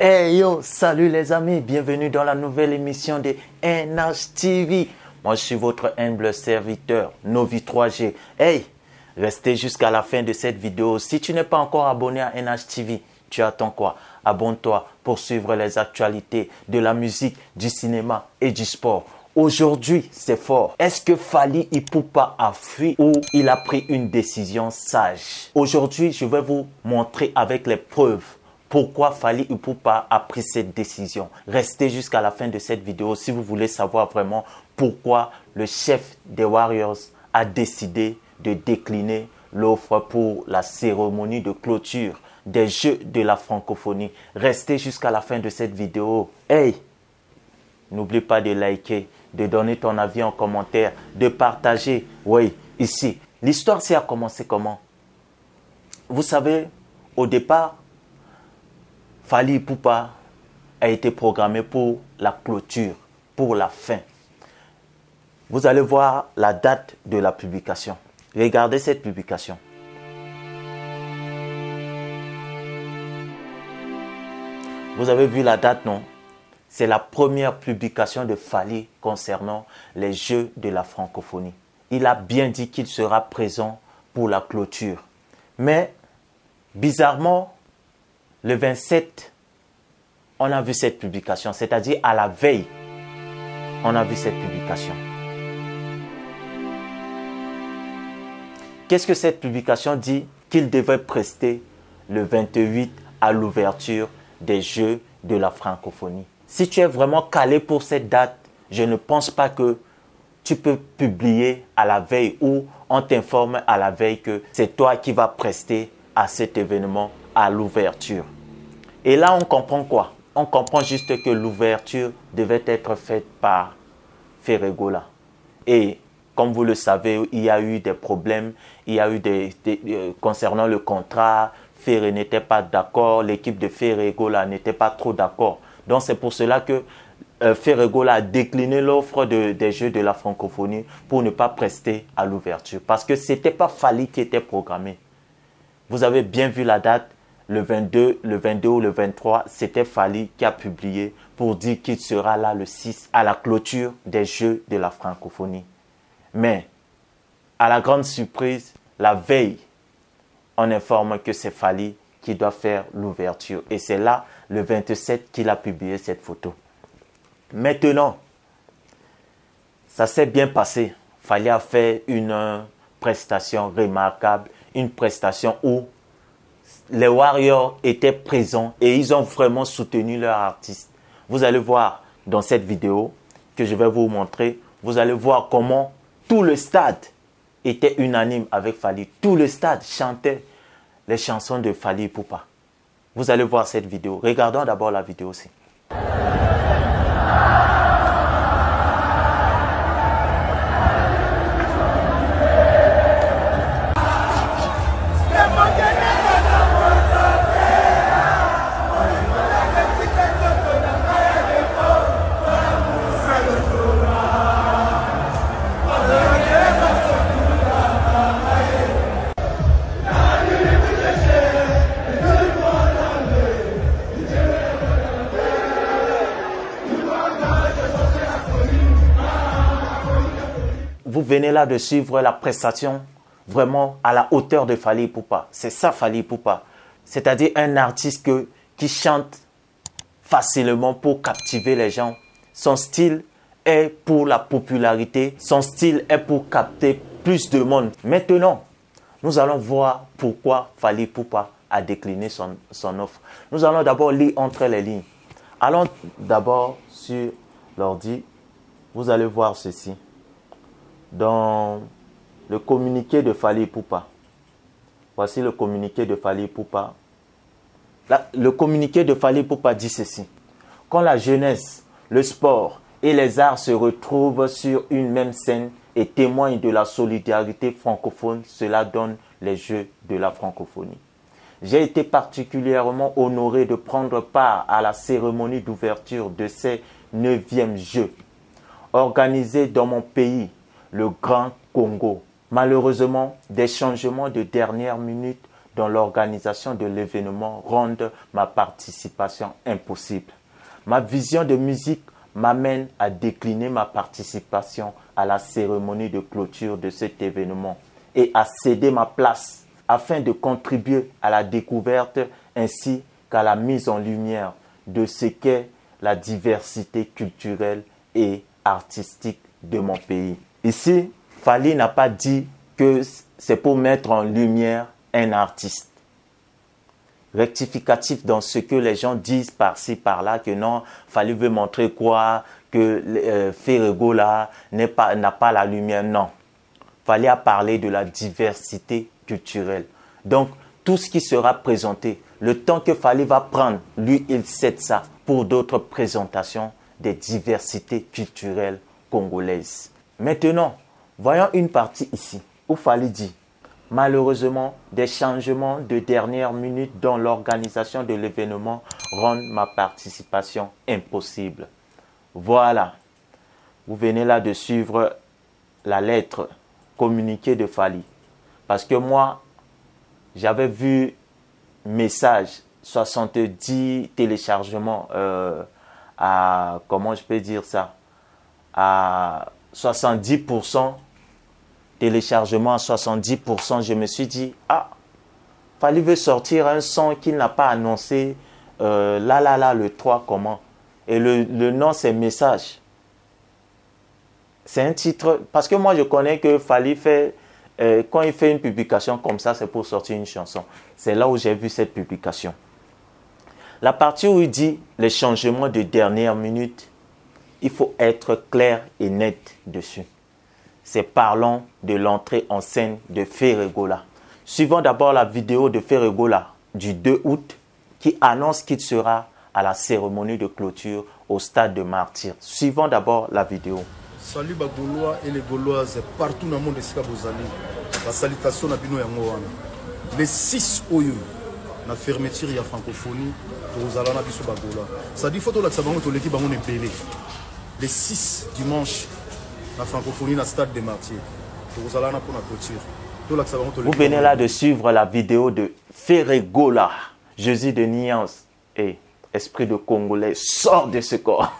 Hey yo, salut les amis, bienvenue dans la nouvelle émission de NH TV. Moi je suis votre humble serviteur, Novi 3G. Hey, restez jusqu'à la fin de cette vidéo. Si tu n'es pas encore abonné à NH TV, tu attends quoi? Abonne-toi pour suivre les actualités de la musique, du cinéma et du sport. Aujourd'hui, c'est fort. Est-ce que Fally Ipupa a fui ou il a pris une décision sage? Aujourd'hui, je vais vous montrer avec les preuves pourquoi Fally Ipupa a pris cette décision. Restez jusqu'à la fin de cette vidéo si vous voulez savoir vraiment pourquoi le chef des Warriors a décidé de décliner l'offre pour la cérémonie de clôture des Jeux de la francophonie. Restez jusqu'à la fin de cette vidéo. Hey! N'oublie pas de liker, de donner ton avis en commentaire, de partager. Oui, ici. L'histoire, c'est à commencer comment? Vous savez, au départ, Fally Ipupa a été programmé pour la clôture, pour la fin. Vous allez voir la date de la publication. Regardez cette publication. Vous avez vu la date, non? C'est la première publication de Fally concernant les Jeux de la francophonie. Il a bien dit qu'il sera présent pour la clôture. Mais, bizarrement, le 27, on a vu cette publication. C'est-à-dire à la veille, on a vu cette publication. Qu'est-ce que cette publication dit? Qu'il devait prester le 28 à l'ouverture des Jeux de la francophonie. Si tu es vraiment calé pour cette date, je ne pense pas que tu peux publier à la veille ou on t'informe à la veille que c'est toi qui vas prester à cet événement à l'ouverture. Et là, on comprend quoi? On comprend juste que l'ouverture devait être faite par Ferregola. Et comme vous le savez, il y a eu des problèmes, il y a eu concernant le contrat, Ferre n'était pas d'accord, l'équipe de Ferregola n'était pas trop d'accord. Donc c'est pour cela que Ferregola a décliné l'offre des Jeux de la francophonie pour ne pas prester à l'ouverture. Parce que ce n'était pas Fally qui était programmé. Vous avez bien vu la date, le 22 ou le 23, c'était Fally qui a publié pour dire qu'il sera là le 6 à la clôture des Jeux de la francophonie. Mais, à la grande surprise, la veille, on informe que c'est Fally qui doit faire l'ouverture. Et c'est là, le 27, qu'il a publié cette photo. Maintenant, ça s'est bien passé. Fally a fait une prestation remarquable, une prestation où les Warriors étaient présents et ils ont vraiment soutenu leur artiste. Vous allez voir dans cette vidéo que je vais vous montrer, vous allez voir comment tout le stade était unanime avec Fally. Tout le stade chantait les chansons de Fally Ipupa. Vous allez voir cette vidéo. Regardons d'abord la vidéo aussi. Vous venez là de suivre la prestation vraiment à la hauteur de Fally Ipupa. C'est ça Fally Ipupa. C'est-à-dire un artiste qui chante facilement pour captiver les gens. Son style est pour la popularité. Son style est pour capter plus de monde. Maintenant, nous allons voir pourquoi Fally Ipupa a décliné son offre. Nous allons d'abord lire entre les lignes. Allons d'abord sur l'ordi. Vous allez voir ceci. Dans le communiqué de Fally Ipupa. Voici le communiqué de Fally Ipupa. Le communiqué de Fally Ipupa dit ceci. Quand la jeunesse, le sport et les arts se retrouvent sur une même scène et témoignent de la solidarité francophone, cela donne les Jeux de la francophonie. J'ai été particulièrement honoré de prendre part à la cérémonie d'ouverture de ces 9e Jeux, organisés dans mon pays, le Grand Congo. Malheureusement, des changements de dernière minute dans l'organisation de l'événement rendent ma participation impossible. Ma vision de musique m'amène à décliner ma participation à la cérémonie de clôture de cet événement et à céder ma place afin de contribuer à la découverte ainsi qu'à la mise en lumière de ce qu'est la diversité culturelle et artistique de mon pays. Ici, Fally n'a pas dit que c'est pour mettre en lumière un artiste. Rectificatif dans ce que les gens disent par-ci, par-là, que non, Fally veut montrer quoi, que Ferregola n'a pas la lumière. Non. Fally a parlé de la diversité culturelle. Donc, tout ce qui sera présenté, le temps que Fally va prendre, lui, il cède ça pour d'autres présentations des diversités culturelles congolaises. Maintenant, voyons une partie ici où Fally dit: malheureusement, des changements de dernière minute dans l'organisation de l'événement rendent ma participation impossible. Voilà. Vous venez là de suivre la lettre communiquée de Fally. Parce que moi, j'avais vu message 70 téléchargements à, comment je peux dire ça, à 70%. Téléchargement à 70%, je me suis dit, ah, Fally veut sortir un son qu'il n'a pas annoncé, le 3 comment. Et le nom, c'est Message. C'est un titre, parce que moi je connais que Fally fait, quand il fait une publication comme ça, c'est pour sortir une chanson. C'est là où j'ai vu cette publication. La partie où il dit les changements de dernière minute, il faut être clair et net dessus. C'est parlons de l'entrée en scène de Ferregola. Suivons d'abord la vidéo de Ferregola du 2 août qui annonce qu'il sera à la cérémonie de clôture au stade de Martyrs. Suivons d'abord la vidéo. Salut les Gaulois et les Gauloises partout dans le monde de Bozali. La salutation à Bino Yangoana. Les 6 oyo, la fermeture de la francophonie, Tozalana Biso Bagola. Ça dit photo là que ça va être l'équipe on est belé. Les 6 dimanche, la francophonie dans le stade de Martyrs. Tozalana pour la clôture. Vous venez là de suivre la vidéo de Ferregola, Jésus de nuance et esprit de Congolais sort de ce corps.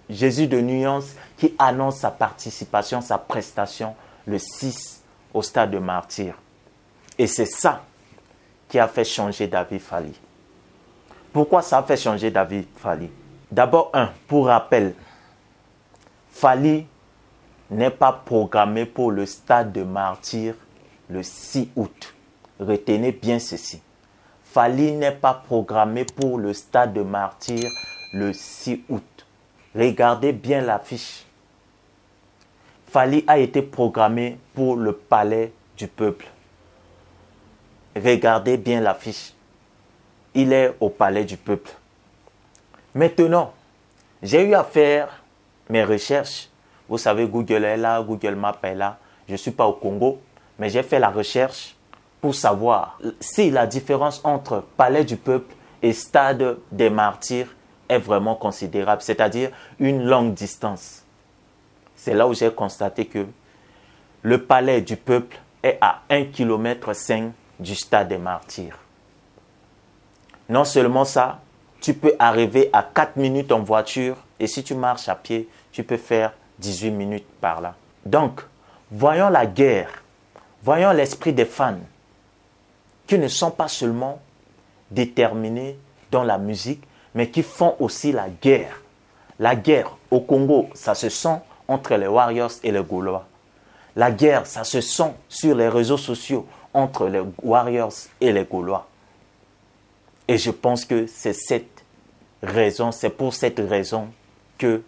Jésus de nuance qui annonce sa participation, sa prestation le 6 au stade de Martyrs. Et c'est ça qui a fait changer David Fally. Pourquoi ça a fait changer David Fally? D'abord, pour rappel, Fally n'est pas programmé pour le stade de Martyrs le 6 août. Retenez bien ceci. Fally n'est pas programmé pour le stade de Martyrs le 6 août. Regardez bien l'affiche. Fally a été programmé pour le palais du peuple. Regardez bien l'affiche. Il est au palais du peuple. Maintenant, j'ai eu à faire mes recherches. Vous savez, Google est là, Google Maps est là. Je ne suis pas au Congo, mais j'ai fait la recherche pour savoir si la différence entre palais du peuple et stade des Martyrs est vraiment considérable, c'est-à-dire une longue distance. C'est là où j'ai constaté que le palais du peuple est à 1,5 km du stade des Martyrs. Non seulement ça, tu peux arriver à 4 minutes en voiture et si tu marches à pied, tu peux faire 18 minutes par là. Donc, voyons la guerre, voyons l'esprit des fans qui ne sont pas seulement déterminés dans la musique, mais qui font aussi la guerre. La guerre au Congo, ça se sent entre les Warriors et les Gaulois. La guerre, ça se sent sur les réseaux sociaux entre les Warriors et les Gaulois. Et je pense que c'est pour cette raison que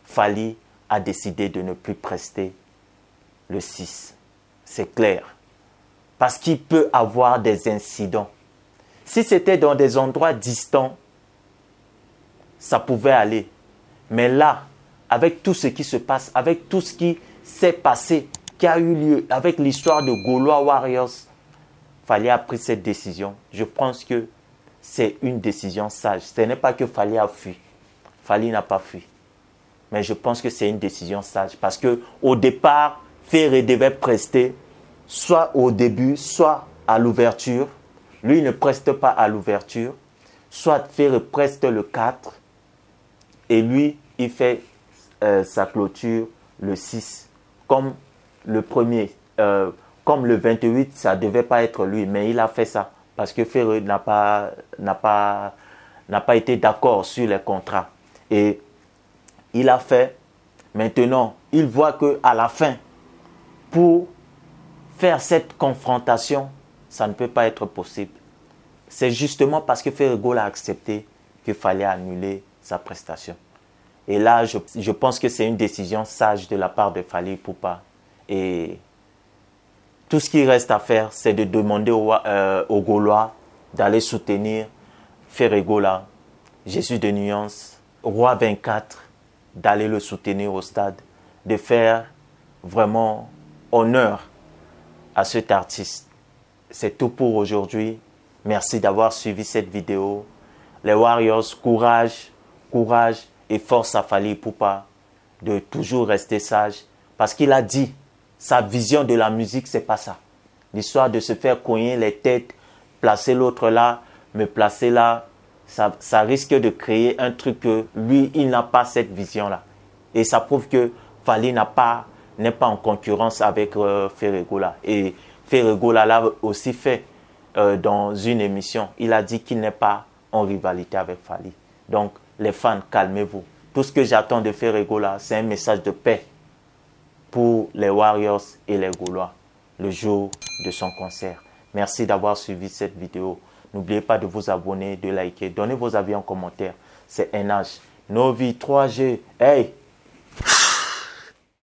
Fally a décidé de ne plus prester le 6. C'est clair. Parce qu'il peut avoir des incidents. Si c'était dans des endroits distants, ça pouvait aller. Mais là, avec tout ce qui se passe, avec tout ce qui s'est passé, qui a eu lieu, avec l'histoire de Gaulois Warriors, Fally a pris cette décision. Je pense que c'est une décision sage. Ce n'est pas que Fally a fui. Fally n'a pas fui. Mais je pense que c'est une décision sage. Parce qu'au départ, Ferré devait prester soit au début, soit à l'ouverture, lui ne preste pas à l'ouverture, soit Ferré preste le 4 et lui, il fait sa clôture le 6. Comme le premier, comme le 28, ça ne devait pas être lui, mais il a fait ça parce que Ferré n'a pas été d'accord sur les contrats. Et il a fait, maintenant, il voit qu'à la fin, pour faire cette confrontation, ça ne peut pas être possible. C'est justement parce que Ferré-Gola a accepté qu'il fallait annuler sa prestation. Et là, je pense que c'est une décision sage de la part de Fally Ipupa. Et tout ce qui reste à faire, c'est de demander aux Gaulois d'aller soutenir Ferré-Gola, Jésus de Nuance, Roi 24, d'aller le soutenir au stade, de faire vraiment honneur à cet artiste. C'est tout pour aujourd'hui. Merci d'avoir suivi cette vidéo. Les Warriors, courage, courage et force à Fally Ipupa de toujours rester sage. Parce qu'il a dit, sa vision de la musique, c'est pas ça. L'histoire de se faire cogner les têtes, placer l'autre là, me placer là, ça risque de créer un truc que lui, il n'a pas cette vision-là. Et ça prouve que Fally n'est pas en concurrence avec Ferré-Gola. Et Ferré-Gola l'a aussi fait dans une émission. Il a dit qu'il n'est pas en rivalité avec Fally. Donc, les fans, calmez-vous. Tout ce que j'attends de Ferré-Gola, c'est un message de paix pour les Warriors et les Gaulois le jour de son concert. Merci d'avoir suivi cette vidéo. N'oubliez pas de vous abonner, de liker, donnez vos avis en commentaire. C'est NH, Novi 3G. Hey!